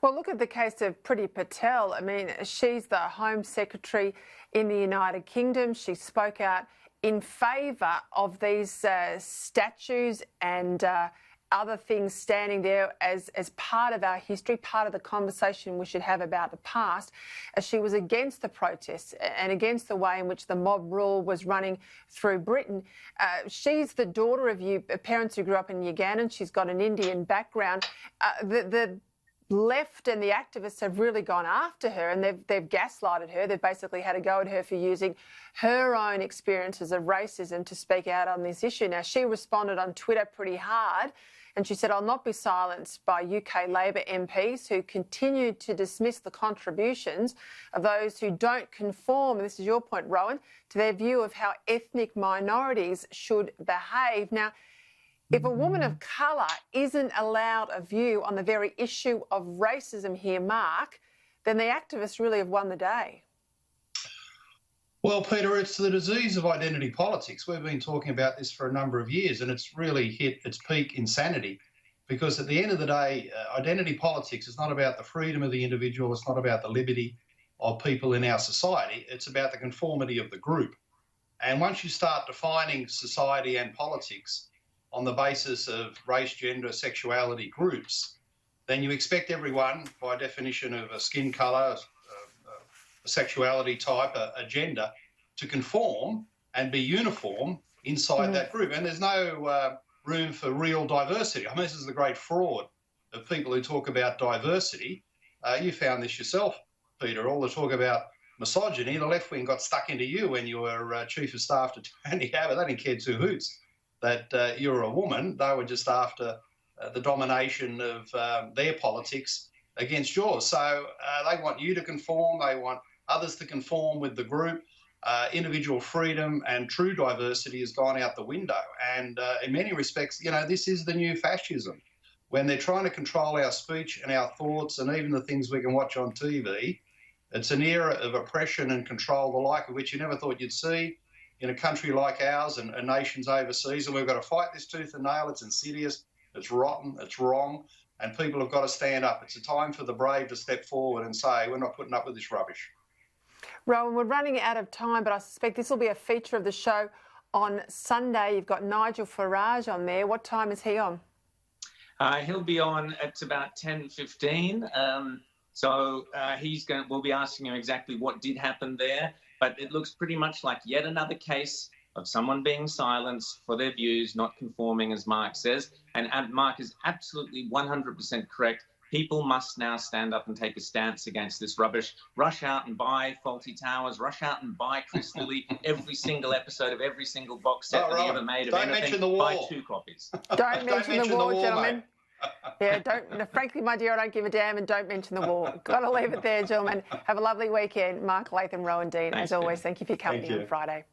Well, look at the case of Priti Patel. I mean, she's the Home Secretary in the United Kingdom. She spoke out in favour of these statues and other things standing there as part of our history, part of the conversation we should have about the past, as she was against the protests and against the way in which the mob rule was running through Britain. She's the daughter of parents who grew up in Uganda, and she's got an Indian background. The left and the activists have really gone after her, and they've gaslighted her. They've basically had a go at her for using her own experiences of racism to speak out on this issue. Now, she responded on Twitter pretty hard, and she said, "I'll not be silenced by UK Labor MPs who continue to dismiss the contributions of those who don't conform," and this is your point, Rowan, "to their view of how ethnic minorities should behave." Now, if a woman of colour isn't allowed a view on the very issue of racism here, Mark, then the activists really have won the day. Well, Peter, it's the disease of identity politics. We've been talking about this for a number of years, and it's really hit its peak insanity, because at the end of the day, identity politics is not about the freedom of the individual. It's not about the liberty of people in our society. It's about the conformity of the group. And once you start defining society and politics on the basis of race, gender, sexuality groups, then you expect everyone, by definition of a skin colour, a sexuality type, a gender, to conform and be uniform inside that group. And there's no room for real diversity. I mean, this is the great fraud of people who talk about diversity. You found this yourself, Peter, all the talk about misogyny. The left wing got stuck into you when you were Chief of Staff to Tony Abbott. They didn't care two hoots that you're a woman. They were just after the domination of their politics against yours. So they want you to conform. They want others to conform with the group. Individual freedom and true diversity has gone out the window. And in many respects, you know, this is the new fascism. When they're trying to control our speech and our thoughts and even the things we can watch on TV, it's an era of oppression and control, the like of which you never thought you'd see in a country like ours and nations overseas. And we've got to fight this tooth and nail. It's insidious, it's rotten, it's wrong, and people have got to stand up. It's a time for the brave to step forward and say, we're not putting up with this rubbish. Rowan, we're running out of time, but I suspect this will be a feature of the show on Sunday. You've got Nigel Farage on there. What time is he on? He'll be on at about 10:15. We'll be asking him exactly what did happen there. But it looks pretty much like yet another case of someone being silenced for their views, not conforming, as Mark says. And Mark is absolutely 100% correct. People must now stand up and take a stance against this rubbish. Rush out and buy Faulty Towers. Rush out and buy Chris Lilly, every single episode of every single box set that he ever made of anything. Don't mention the war. Buy 2 copies. Don't mention the war, gentlemen. Mate. Yeah, frankly, my dear, I don't give a damn, and don't mention the war. Got to leave it there, gentlemen. Have a lovely weekend. Mark Latham, Rowan Dean, as always, thank you for your company on Friday.